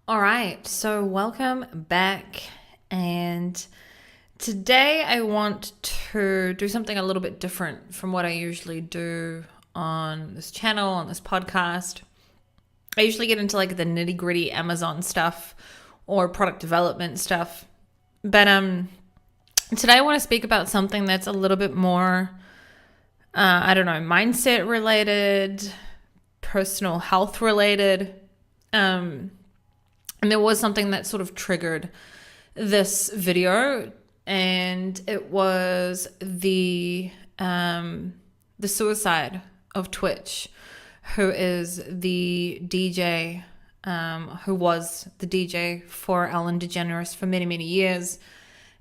All right, so welcome back. And today I want to do something a little bit different from what I usually do on this channel, on this podcast. I usually get into like the nitty gritty Amazon stuff or product development stuff. But today I want to speak about something that's a little bit more, mindset related, personal health related. And there was something that sort of triggered this video, and it was the suicide of Twitch, who is the DJ, who was the DJ for Ellen DeGeneres for many, many years.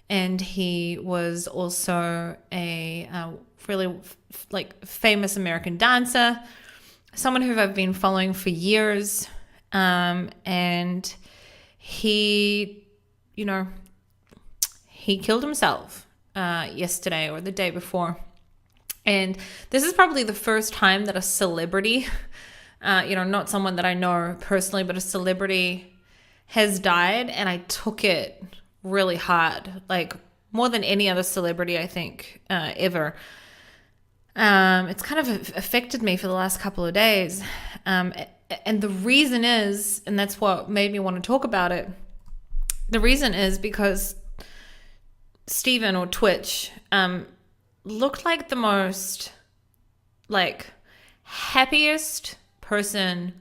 And he was also a really famous American dancer, someone who I've been following for years. And he killed himself yesterday or the day before. And this is probably the first time that a celebrity, not someone that I know personally, but a celebrity has died. And I took it really hard, like more than any other celebrity, I think, ever. It's kind of affected me for the last couple of days. And the reason is, and that's what made me want to talk about it, the reason is because Steven or Twitch looked like the most happiest person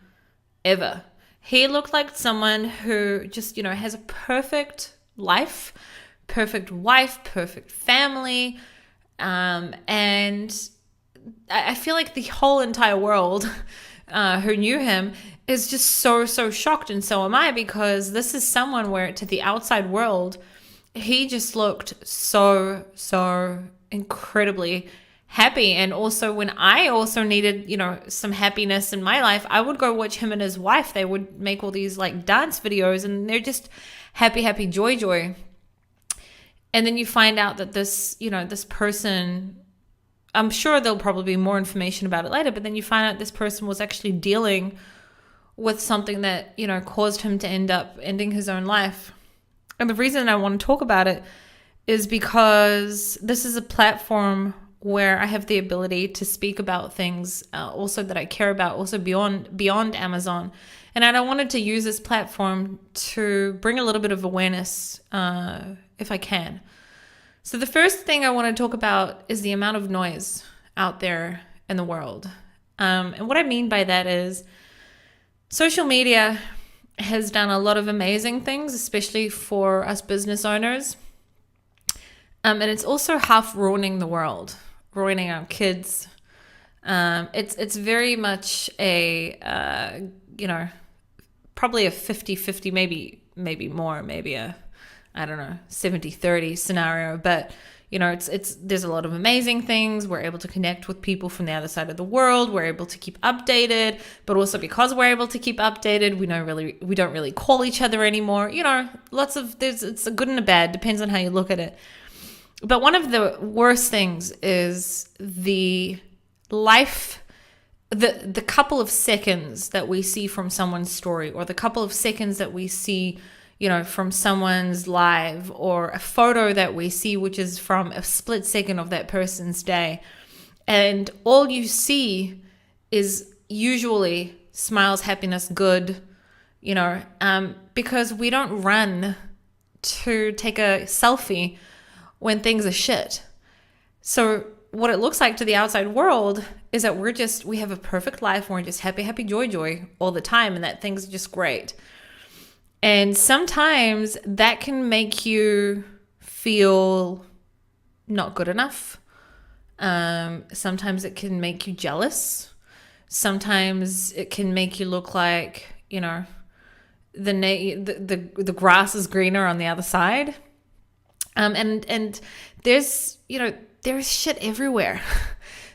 ever. He looked like someone who just, has a perfect life, perfect wife, perfect family. And I feel like the whole entire world who knew him is just so shocked, and so am I, because this is someone where to the outside world he just looked so incredibly happy. And also when I also needed some happiness in my life, I would go watch him and his wife. They would make all these dance videos, and they're just happy joy. And then you find out that this person, I'm sure there'll probably be more information about it later, but then you find out this person was actually dealing with something that, caused him to end up ending his own life. And the reason I want to talk about it is because this is a platform where I have the ability to speak about things also that I care about, also beyond Amazon. And I wanted to use this platform to bring a little bit of awareness if I can. So the first thing I want to talk about is the amount of noise out there in the world. And what I mean by that is social media has done a lot of amazing things, especially for us business owners. And it's also half ruining the world, ruining our kids. It's very much a, probably a 50-50, maybe more, maybe a 70-30 scenario, but there's a lot of amazing things. We're able to connect with people from the other side of the world. We're able to keep updated, but also because we're able to keep updated, we don't really call each other anymore. It's a good and a bad, depends on how you look at it. But one of the worst things is the couple of seconds that we see from someone's story, or the couple of seconds that we see from someone's live, or a photo that we see, which is from a split second of that person's day. And all you see is usually smiles, happiness, good, because we don't run to take a selfie when things are shit. So what it looks like to the outside world is that we have a perfect life. We're just happy, joy all the time, and that things are just great. And sometimes that can make you feel not good enough. Sometimes it can make you jealous. Sometimes it can make you look like, the grass is greener on the other side. And there's shit everywhere.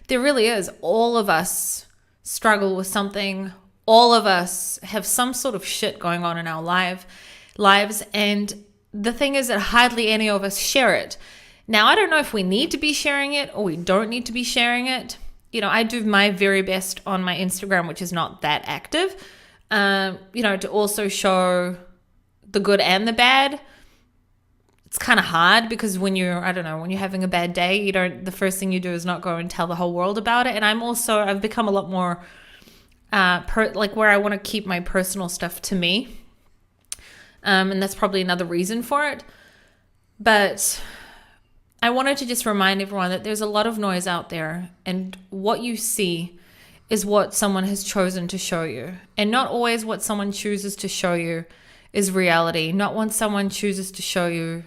There really is. All of us struggle with something. All of us have some sort of shit going on in our lives. And the thing is that hardly any of us share it. Now, I don't know if we need to be sharing it or we don't need to be sharing it. I do my very best on my Instagram, which is not that active, to also show the good and the bad. It's kind of hard because when you're having a bad day, the first thing you do is not go and tell the whole world about it. And I've become a lot more where I want to keep my personal stuff to me. And that's probably another reason for it. But I wanted to just remind everyone that there's a lot of noise out there, and what you see is what someone has chosen to show you. And not always what someone chooses to show you is reality. Not what someone chooses to show you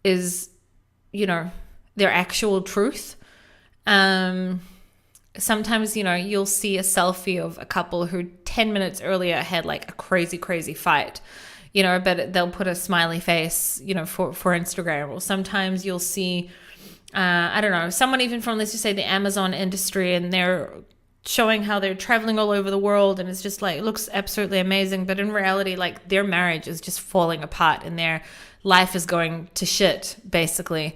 is, their actual truth. Sometimes, you'll see a selfie of a couple who 10 minutes earlier had like a crazy, crazy fight, but they'll put a smiley face, for Instagram. Or sometimes you'll see, someone even from, let's just say, the Amazon industry, and they're showing how they're traveling all over the world, and it's just like, it looks absolutely amazing. But in reality, like, their marriage is just falling apart and their life is going to shit, basically.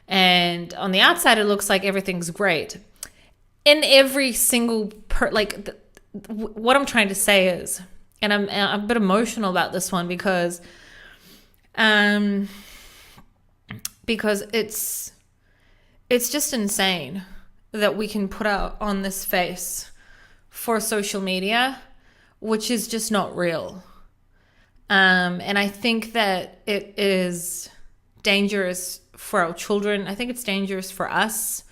And on the outside, it looks like everything's great. In every single, what I'm trying to say is, and I'm a bit emotional about this one because it's just insane that we can put out on this face for social media, which is just not real. And I think that it is dangerous for our children. I think it's dangerous for us.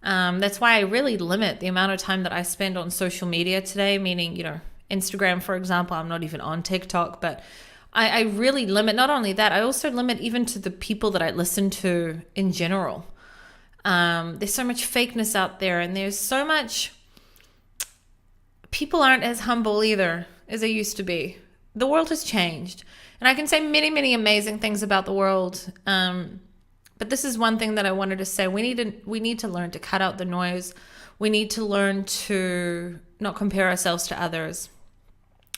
That's why I really limit the amount of time that I spend on social media today, meaning, Instagram, for example. I'm not even on TikTok, but I really limit. Not only that, I also limit even to the people that I listen to in general. There's so much fakeness out there, and there's so much, people aren't as humble either as they used to be. The world has changed, and I can say many, many amazing things about the world. But this is one thing that I wanted to say. We need to learn to cut out the noise. We need to learn to not compare ourselves to others.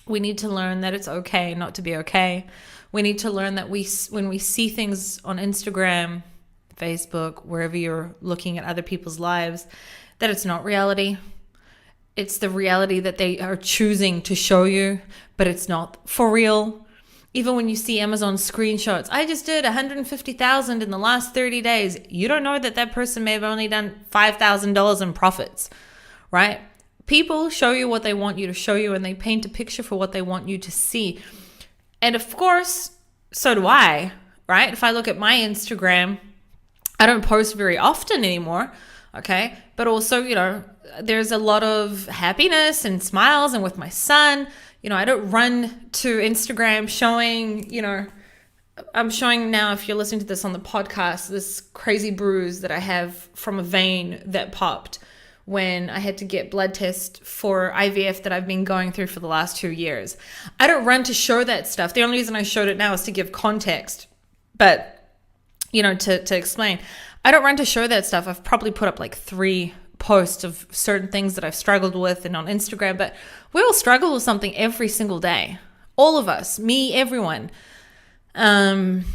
We need to learn that it's okay not to be okay. We need to learn that when we see things on Instagram, Facebook, wherever you're looking at other people's lives, that it's not reality. It's the reality that they are choosing to show you, but it's not for real. Even when you see Amazon screenshots, I just did 150,000 in the last 30 days. You don't know that person may have only done $5,000 in profits, right? People show you what they want you to show you, and they paint a picture for what they want you to see. And of course, so do I, right? If I look at my Instagram, I don't post very often anymore, okay? But also, there's a lot of happiness and smiles, and with my son, I don't run to Instagram showing, I'm showing now, if you're listening to this on the podcast, this crazy bruise that I have from a vein that popped when I had to get blood tests for IVF that I've been going through for the last 2 years. I don't run to show that stuff. The only reason I showed it now is to give context. But, to explain, I don't run to show that stuff. I've probably put up like 3 posts of certain things that I've struggled with and on Instagram, but we all struggle with something every single day. All of us, me, everyone. I'm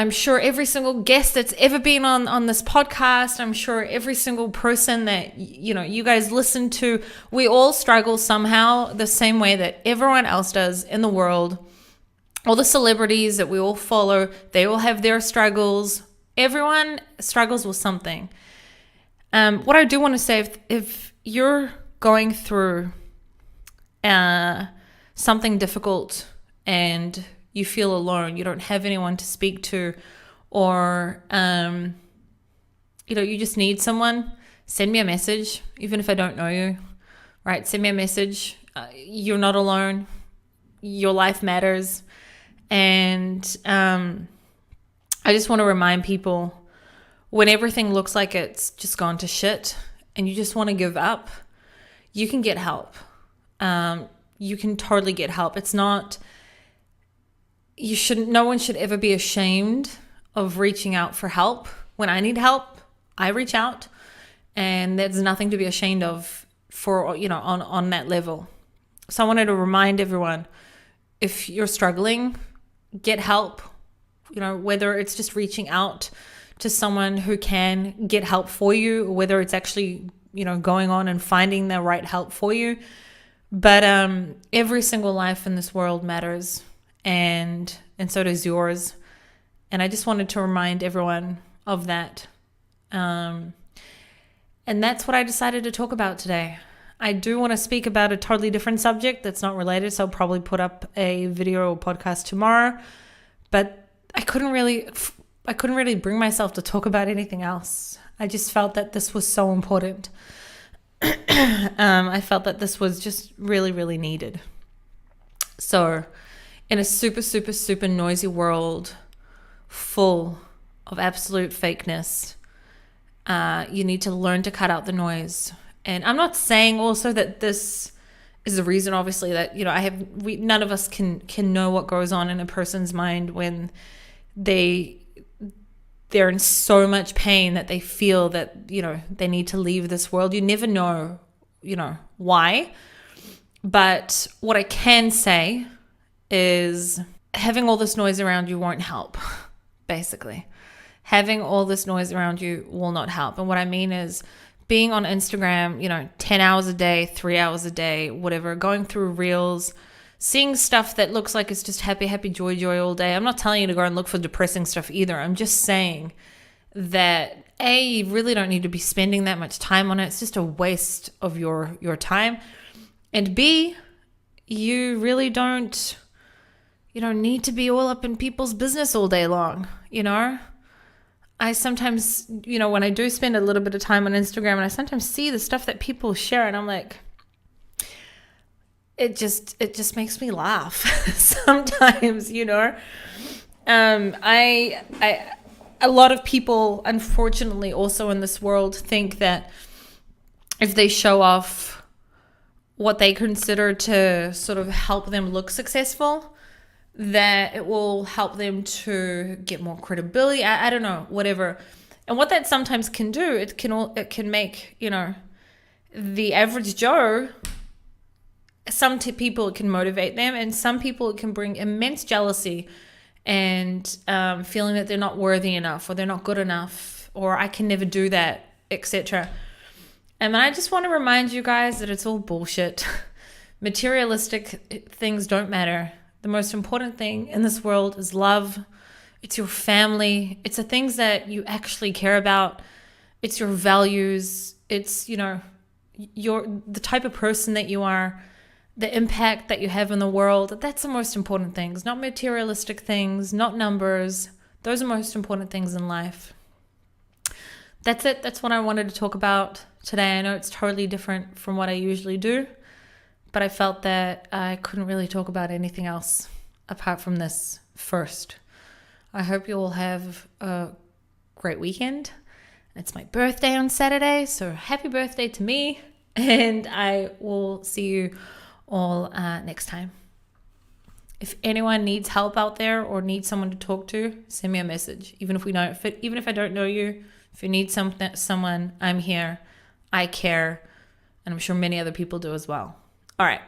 sure every single guest that's ever been on this podcast, I'm sure every single person that, you guys listen to, we all struggle somehow the same way that everyone else does in the world. All the celebrities that we all follow, they all have their struggles. Everyone struggles with something. What I do want to say, if you're going through something difficult and you feel alone, you don't have anyone to speak to, or you just need someone, send me a message, even if I don't know you, right? Send me a message. You're not alone. Your life matters. And I just want to remind people, when everything looks like it's just gone to shit and you just want to give up, you can get help. You can totally get help. It's not, no one should ever be ashamed of reaching out for help. When I need help, I reach out, and there's nothing to be ashamed of for, on that level. So I wanted to remind everyone, if you're struggling, get help, whether it's just reaching out to someone who can get help for you, or whether it's actually, going on and finding the right help for you. But every single life in this world matters. and so does yours. And I just wanted to remind everyone of that. And that's what I decided to talk about today. I do want to speak about a totally different subject that's not related, so I'll probably put up a video or podcast tomorrow. But I couldn't really bring myself to talk about anything else. I just felt that this was so important. I felt that this was just really, really needed. So, in a super, super, super noisy world full of absolute fakeness, you need to learn to cut out the noise. And I'm not saying also that this is the reason, obviously, that, none of us can know what goes on in a person's mind when they're in so much pain that they feel that, they need to leave this world. You never know, why. But what I can say is having all this noise around you won't help, basically. Having all this noise around you will not help. And what I mean is being on Instagram, 10 hours a day, 3 hours a day, whatever, going through reels, seeing stuff that looks like it's just happy, happy, joy, joy all day. I'm not telling you to go and look for depressing stuff either. I'm just saying that A, you really don't need to be spending that much time on it. It's just a waste of your time. And B, you really don't need to be all up in people's business all day long, I sometimes, when I do spend a little bit of time on Instagram, and I sometimes see the stuff that people share, and I'm like, it just makes me laugh sometimes, a lot of people, unfortunately, also in this world think that if they show off what they consider to sort of help them look successful, that it will help them to get more credibility. I don't know, whatever. And what that sometimes can do, it can make, the average Joe, some people it can motivate them, and some people it can bring immense jealousy and feeling that they're not worthy enough, or they're not good enough, or I can never do that, etc. And I just want to remind you guys that it's all bullshit. Materialistic things don't matter. The most important thing in this world is love. It's your family. It's the things that you actually care about. It's your values. It's, the type of person that you are, the impact that you have in the world. That's the most important things, not materialistic things, not numbers. Those are the most important things in life. That's it. That's what I wanted to talk about today. I know it's totally different from what I usually do, but I felt that I couldn't really talk about anything else apart from this first. I hope you all have a great weekend. It's my birthday on Saturday, so happy birthday to me. And I will see you all next time. If anyone needs help out there or needs someone to talk to, send me a message. Even if I don't know you, if you need someone, I'm here. I care, and I'm sure many other people do as well. All right.